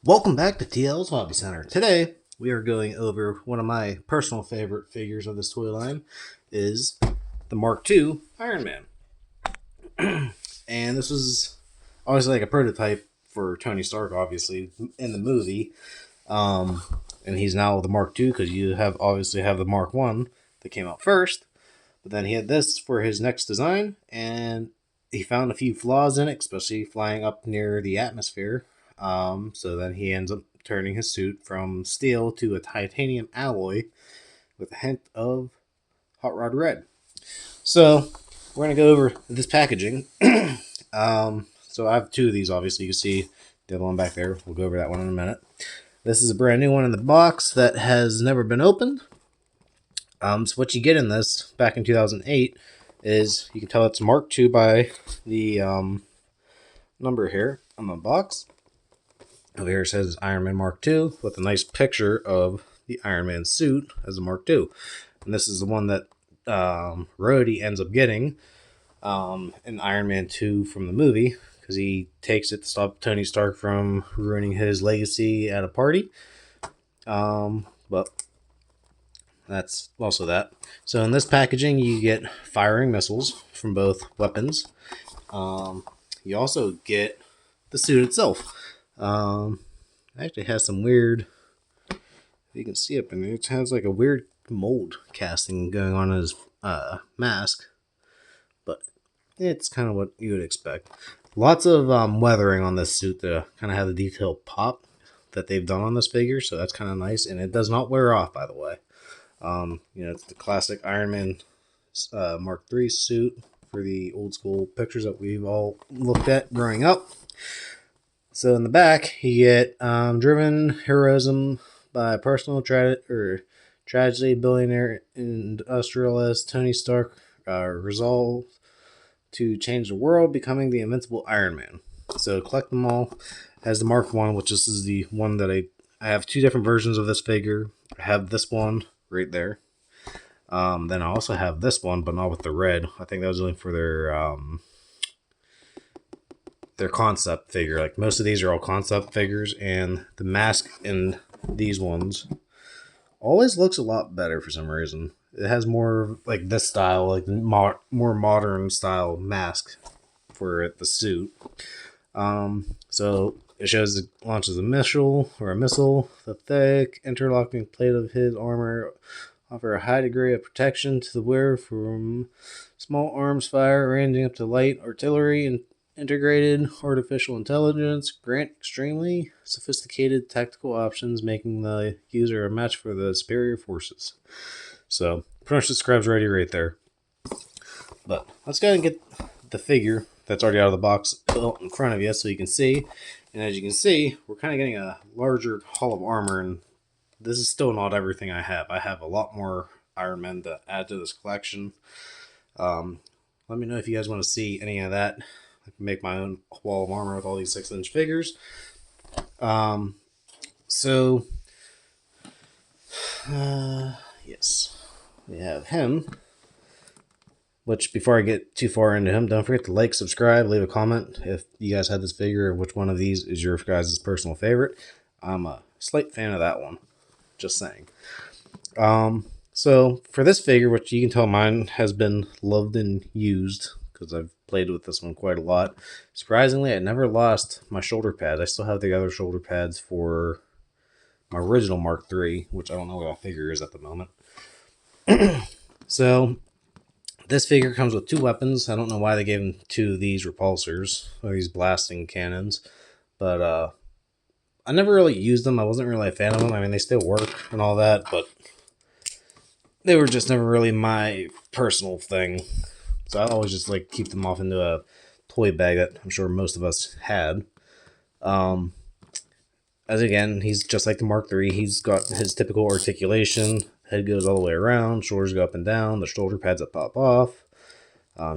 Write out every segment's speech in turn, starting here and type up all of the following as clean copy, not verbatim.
Welcome back to TL's Hobby Center. Today we are going over one of my personal favorite figures of this toy line is the Mark II Iron Man. And this was obviously like a prototype for Tony Stark, obviously, in the movie. Um, and he's now the Mark II because you have obviously have the Mark One that came out first. But then he had this for his next design, and he found a few flaws in it, especially flying up near the atmosphere. So then he ends up turning his suit from steel to a titanium alloy with a hint of hot rod red. So we're gonna go over this packaging. So I have two of these. Obviously, you can see the other one back there. We'll go over that one in a minute. This is a brand new one in the box that has never been opened. So what you get in this back in 2008 is you can tell it's Mark II by the number here on the box. Over here it says Ironman Mark II with a nice picture of the Iron Man suit as a Mark II. And this is the one that Rhodey ends up getting in Iron Man 2 from the movie because he takes it to stop Tony Stark from ruining his legacy at a party. But that's also that. So in this packaging, you get firing missiles from both weapons. You also get the suit itself. It actually has some weird. You can see up in there. It has like a weird mold casting going on his mask, but it's kind of what you would expect. Lots of weathering on this suit to kind of have the detailed pop that they've done on this figure, so that's kind of nice, and it does not wear off, by the way. It's the classic Iron Man Mark III suit for the old school pictures that we've all looked at growing up. So in the back, you get driven heroism by personal tragedy, billionaire industrialist Tony Stark resolved to change the world, becoming the invincible Iron Man. So collect them all as the Mark One, which this is the one that I have two different versions of this figure. I have this one right there. Then I also have this one, but not with the red. I think that was only for their concept figure. Like most of these are all concept figures, and the mask in these ones always looks a lot better for some reason. It has more like this style, like more modern style mask for the suit. So it shows it launches a missile or a missile. The thick interlocking plate of his armor offer a high degree of protection to the wearer from small arms fire, ranging up to light artillery and integrated artificial intelligence. Grant extremely sophisticated tactical options, making the user a match for the superior forces. So, pretty much describes ready right there. But let's go ahead and get the figure that's already out of the box in front of you so you can see. And as you can see, we're kind of getting a larger hull of armor, and this is still not everything I have. I have a lot more Iron Men to add to this collection. Let me know if you guys want to see any of that. I can make my own wall of armor with all these 6-inch figures. So, yes, we have him. Which, before I get too far into him, don't forget to like, subscribe, leave a comment if you guys had this figure or which one of these is your guys' personal favorite. I'm a slight fan of that one. Just saying. So for this figure, which you can tell mine has been loved and used because I've played with this one quite a lot. Surprisingly, I never lost my shoulder pads. I still have the other shoulder pads for my original Mark III, which I don't know what that figure is at the moment. So this figure comes with two weapons. I don't know why they gave him two of these repulsors or these blasting cannons, but I never really used them. I wasn't really a fan of them. I mean, they still work and all that, but they were just never really my personal thing. So I always just like keep them off into a toy bag that I'm sure most of us had. As again, he's just like the Mark III. He's got his typical articulation. Head goes all the way around. Shoulders go up and down. The shoulder pads that pop off.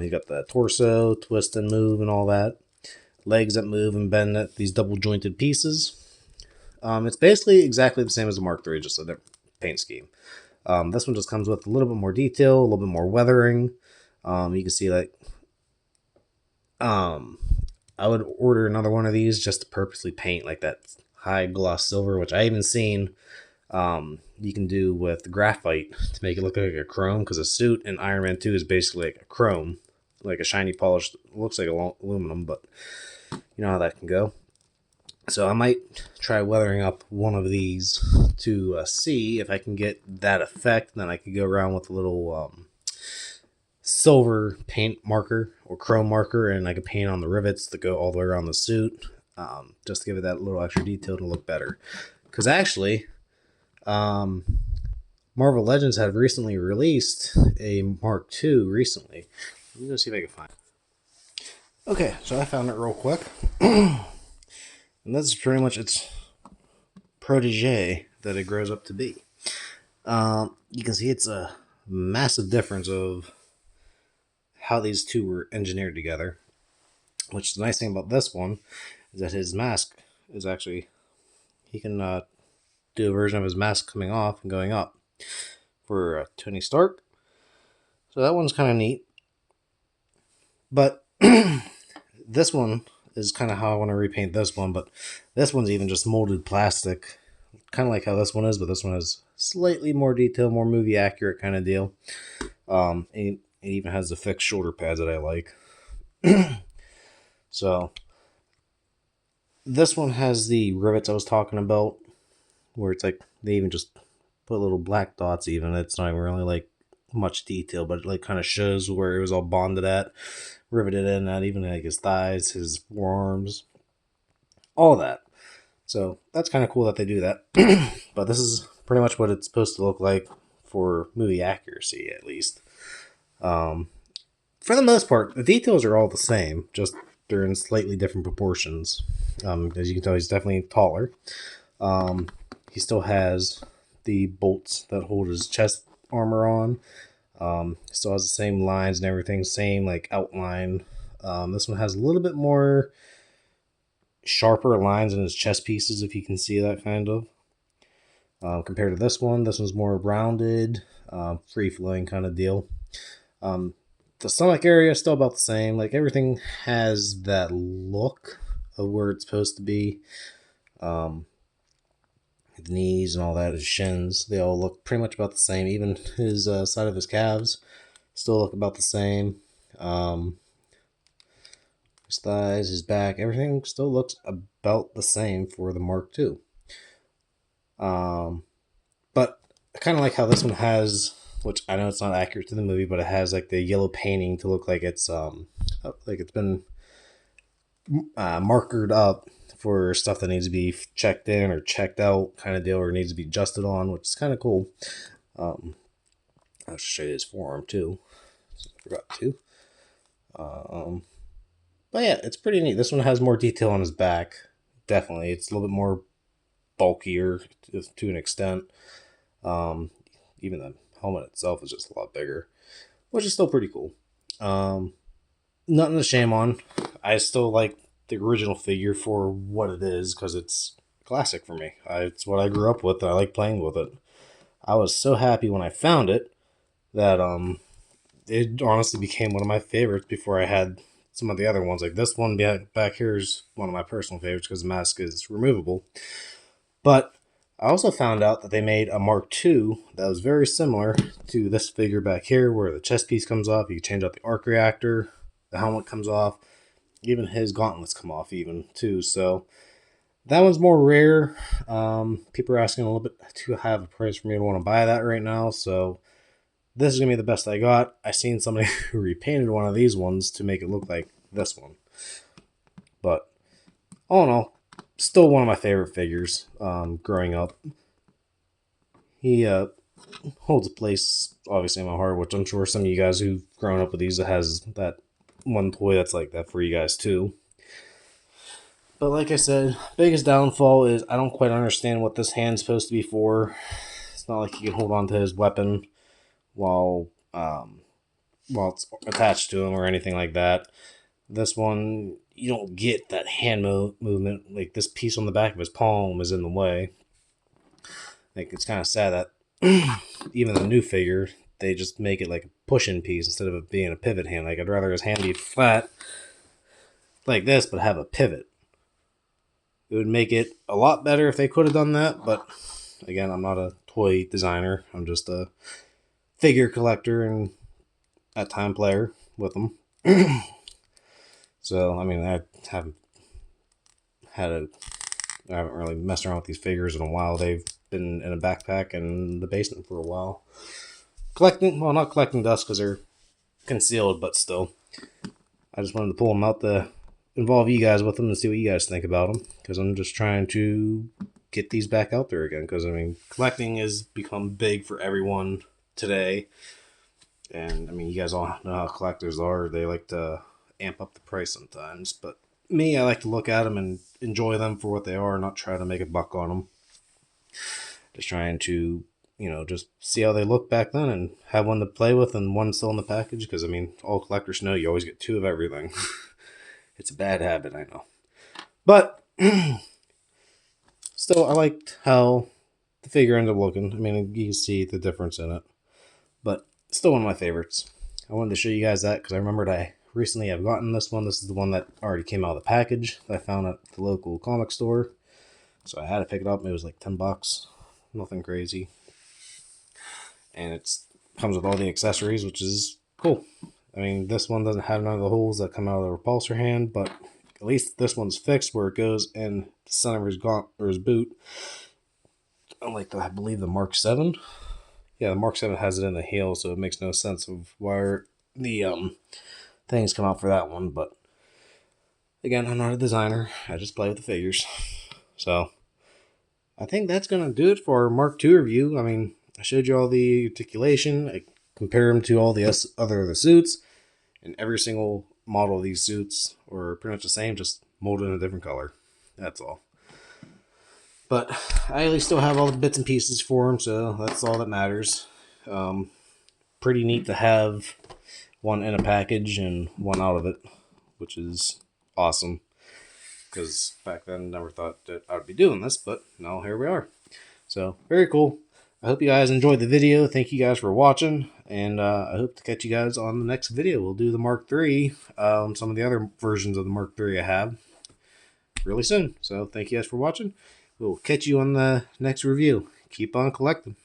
He's got the torso, twist and move and all that. Legs that move and bend at these double jointed pieces. It's basically exactly the same as the Mark III, just a different paint scheme. This one just comes with a little bit more detail, a little bit more weathering. You can see like I would order another one of these just to purposely paint like that high gloss silver, which I even seen you can do with graphite to make it look like a chrome, because a suit in Iron Man 2 is basically like a chrome, like a shiny polished, looks like aluminum, but you know how that can go. So I might try weathering up one of these to see if I can get that effect. Then I could go around with a little silver paint marker or chrome marker, and I could paint on the rivets that go all the way around the suit, just to give it that little extra detail to look better. Because actually, Marvel Legends have recently released a Mark II recently. Let me go see if I can find it. Okay, so I found it real quick. And that's pretty much its protege that it grows up to be. You can see it's a massive difference of how these two were engineered together. Which the nice thing about this one is that his mask is actually, he can do a version of his mask coming off and going up for Tony Stark. So that one's kind of neat. But this one is kind of how I want to repaint this one, but this one's even just molded plastic, kind of like how this one is, but this one has slightly more detail, more movie accurate kind of deal. It even has the fixed shoulder pads that I like. So this one has the rivets I was talking about, where it's like they even just put little black dots. Even it's not even really like much detail, but it like kind of shows where it was all bonded at, riveted in at, even like his thighs, his forearms, all that. So that's kind of cool that they do that. But this is pretty much what it's supposed to look like for movie accuracy, at least. For the most part, the details are all the same, just they're in slightly different proportions. As you can tell, he's definitely taller. He still has the bolts that hold his chest armor on. Still has the same lines and everything, same like outline. This one has a little bit more sharper lines in his chest pieces, if you can see that kind of. Compared to this one's more rounded, free flowing kind of deal. The stomach area is still about the same. Like everything has that look of where it's supposed to be. The knees and all that, his shins, they all look pretty much about the same. Even his side of his calves still look about the same. His thighs, his back, everything still looks about the same for the Mark II. But I kind of like how this one has, which I know it's not accurate to the movie, but it has like the yellow painting to look like it's been markered up for stuff that needs to be checked in or checked out kind of deal, or needs to be adjusted on, which is kind of cool. I'll show you his forearm too. I forgot to. But yeah, it's pretty neat. This one has more detail on his back. Definitely, it's a little bit more bulkier to an extent. Even the helmet itself is just a lot bigger, which is still pretty cool. Nothing to shame on. I still like the original figure for what it is, because it's classic for me. It's what I grew up with, and I like playing with it. I was so happy when I found it that it honestly became one of my favorites before I had some of the other ones. Like this one back here is one of my personal favorites because the mask is removable. But I also found out that they made a Mark II that was very similar to this figure back here, where the chest piece comes off. You can change out the arc reactor, the helmet comes off, even his gauntlets come off even too. So that one's more rare. People are asking a little bit too high of a price for me to want to buy that right now. So this is going to be the best I got. I seen somebody who repainted one of these ones to make it look like this one. But all in all, still one of my favorite figures growing up. He holds a place, obviously, in my heart, which I'm sure some of you guys who've grown up with these has that one toy that's like that for you guys too. But like I said, biggest downfall is I don't quite understand what this hand's supposed to be for. It's not like he can hold on to his weapon while it's attached to him or anything like that. This one, you don't get that hand movement. Like this piece on the back of his palm is in the way. Like it's kind of sad that even the new figure, they just make it like a push-in piece instead of it being a pivot hand. Like I'd rather his hand be flat like this, but have a pivot. It would make it a lot better if they could have done that, but again, I'm not a toy designer. I'm just a figure collector and a time player with them. So, I mean, I haven't really messed around with these figures in a while. They've been in a backpack in the basement for a while. Not collecting dust because they're concealed, but still. I just wanted to pull them out to involve you guys with them and see what you guys think about them. Because I'm just trying to get these back out there again. Because, I mean, collecting has become big for everyone today. And, I mean, you guys all know how collectors are. They like to amp up the price sometimes. But me, I like to look at them and enjoy them for what they are, not try to make a buck on them. Just trying to, just see how they look back then and have one to play with and one still in the package. Because, I mean, all collectors know you always get 2 of everything. It's a bad habit, I know. But still, I liked how the figure ended up looking. I mean, you can see the difference in it. But still one of my favorites. I wanted to show you guys that because I remembered I recently have gotten this one. This is the one that already came out of the package that I found at the local comic store. So I had to pick it up. It was like $10. Nothing crazy. And it comes with all the accessories, which is cool. I mean, this one doesn't have none of the holes that come out of the repulsor hand, but at least this one's fixed where it goes in the center of his or his boot. Unlike, I believe, the Mark 7. Yeah, the Mark 7 has it in the heel, so it makes no sense of why the things come out for that one. But again, I'm not a designer. I just play with the figures. So I think that's going to do it for our Mark II review. I mean, I showed you all the articulation. I compared them to all the other suits. And every single model of these suits are pretty much the same, just molded in a different color. That's all. But I at least still have all the bits and pieces for them, so that's all that matters. Pretty neat to have one in a package and one out of it, which is awesome. Because back then, I never thought that I would be doing this, but now here we are. So, very cool. I hope you guys enjoyed the video. Thank you guys for watching, and I hope to catch you guys on the next video. We'll do the Mark III, some of the other versions of the Mark III I have, really soon. So, thank you guys for watching. We'll catch you on the next review. Keep on collecting.